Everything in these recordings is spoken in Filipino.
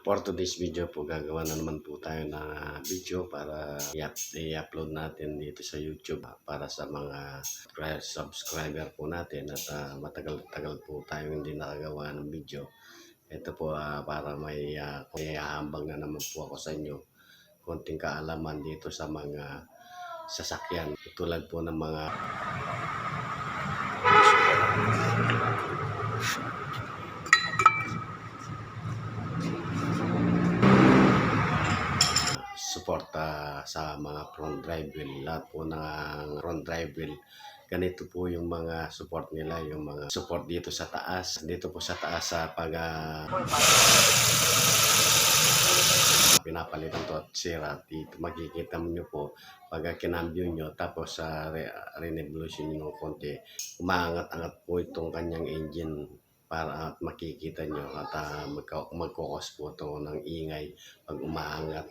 For today's video po, gagawa na naman po tayo ng video para i-upload natin dito sa YouTube para sa mga subscriber po natin at matagal-tagal po tayo hindi nakagawa ng video. Ito po para may hambang na naman po ako sa inyo. Konting kaalaman dito sa mga sasakyan. Tulad po ng mga suporta sa mga front drive wheel. Lahat po ng front drive wheel, ganito po yung mga support nila, yung mga support dito sa taas. Dito po sa taas sa pag pinapalitan to at sira, dito makikita nyo po pag kinambyo nyo tapos sa renevolution nyo ng konti, umaangat-angat po itong kanyang engine para at makikita nyo at magkukos po ito ng ingay pag umaangat,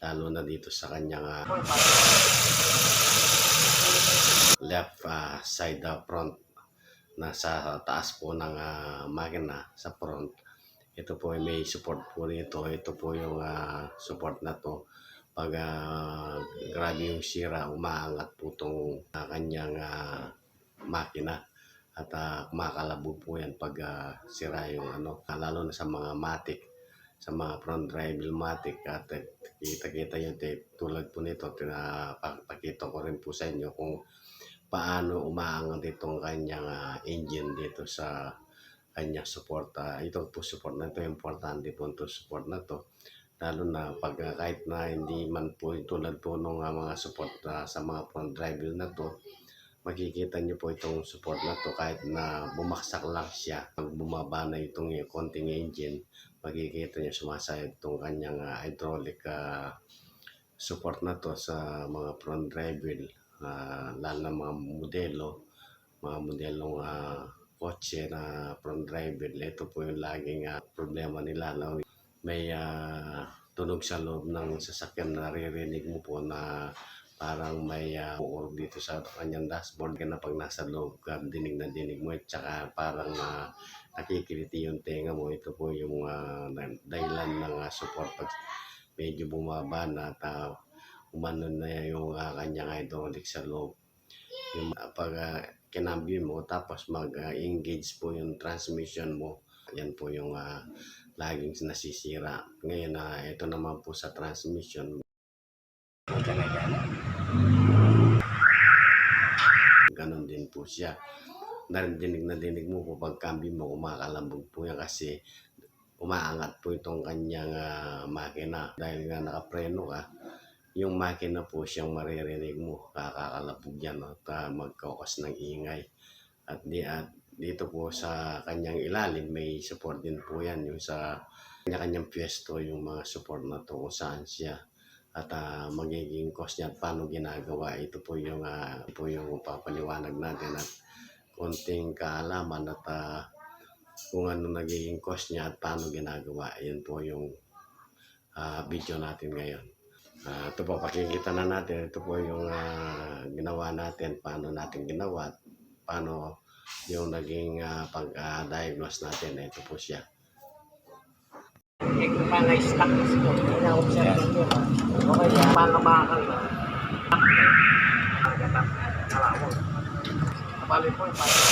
lalo na dito sa kanyang left side front, nasa taas po ng makina sa front. Ito po may support po rito. Ito po yung support na to. Pag grabe yung sira, umaangat po itong kanyang makina at kumakalabo po yan pag sira yung lalo na sa mga matic, sa mga front drive matic. At kita-kita yung tulad po nito, pakita ko rin po sa inyo kung paano umaangat itong kanyang engine dito sa kanyang support. Ito po support na ito, importante po ito support na to, lalo na pag kahit na hindi man po tulad po ng mga support sa mga front drive wheel na to, makikita nyo po itong support na to kahit na bumaksak lang siya, pag bumaba na itong konting engine, makikita nyo sumasayad itong kanyang hydraulic support na to sa mga front drive wheel, lalo na mga modelong kotse na front drive wheel. Ito po yung laging problema nila, no? May tunog sa loob ng sasakyan, naririnig mo po na parang may uurog dito sa kanyang dashboard na pag nasa loob ka, dinig na dinig mo at saka parang nakikiliti yung tenga mo. Ito po yung dahilan ng support pag medyo bumaba na at umano na yung kanyang hydraulic sa loob. Yung pag kinambyo mo tapos mag-engage po yung transmission mo, yan po yung laging nasisira. Ngayon ito naman po sa transmission, ganon din po siya. Dinig na dinig mo po pag cambio mo, kumakalambog po yan kasi umaangat po itong kanyang makina. Dahil nga nakapreno ka, yung makina po siyang maririnig mo, kakakalabog yan at magkaukas ng ingay. At dito po sa kanyang ilalim may support din po yan, yung sa kanyang pwesto, yung mga support na to kung saan siya at magiging cost niya at paano ginagawa. Ito po yung papaliwanag natin at konting kaalaman at kung ano nagiging cost niya at paano ginagawa. Yan po yung video natin ngayon. Ito po, pakikita na natin. Ito po yung ginawa natin, paano natin ginawa, paano yung naging pag-diagnose natin. Ito po siya. Ito pa na-stack na sila. Ina-observe nyo. Okay, paano makakal na? Kalawag. Kabali po yung paano.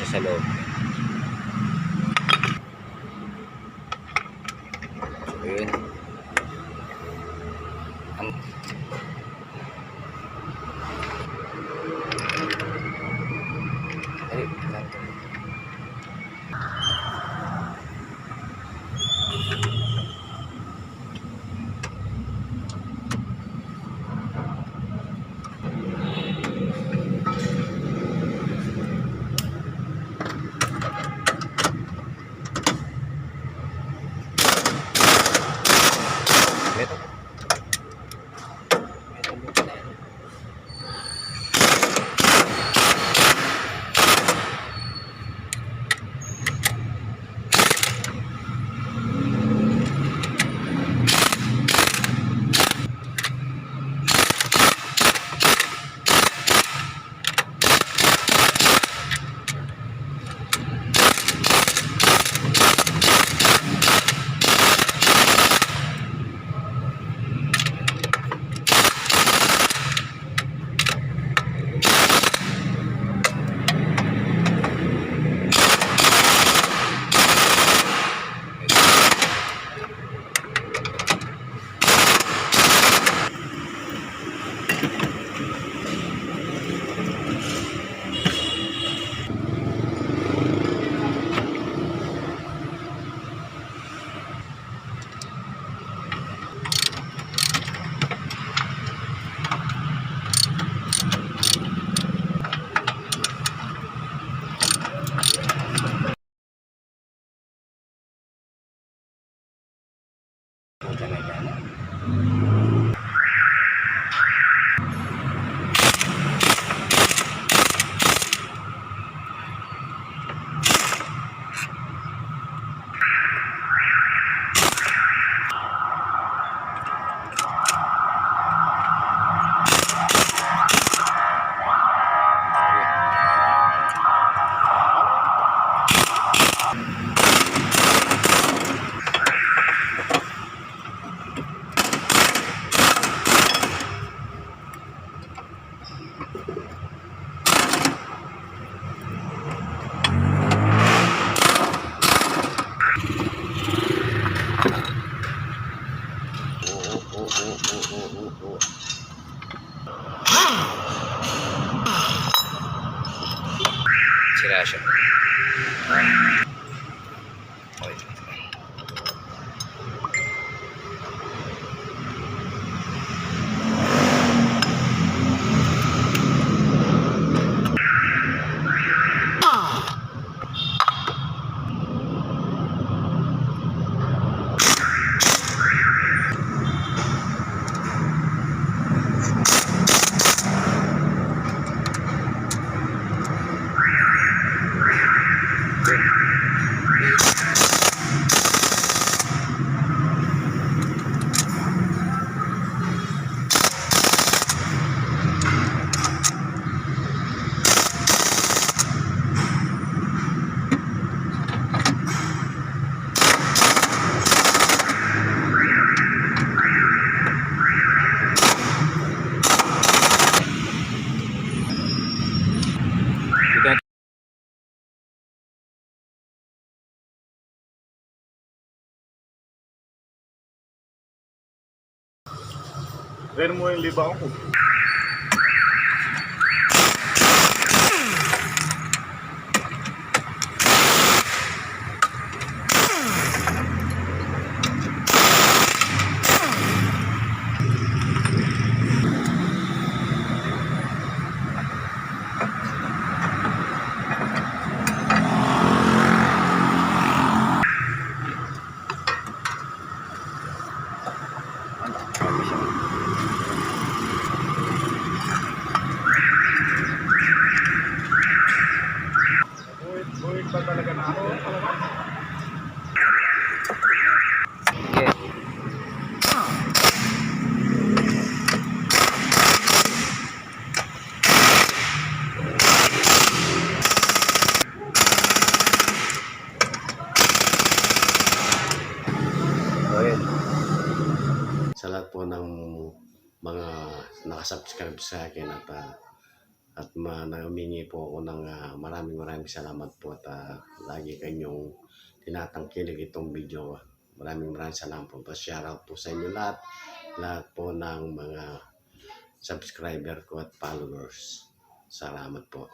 sa loob. So, yun. Ang ay, nato. Ito. Ito mo pala yan. Talaga na. Sira siya. Okay. Pero mo yung libang ko. Buwit ba talaga na ako? Sa lahat po ng mga nakasubscribe sa akin at At humingi po ako ng maraming salamat po at lagi kanyong tinatangkilik itong video. Maraming salamat po. Shoutout po sa inyo lahat po ng mga subscriber ko at followers. Salamat po.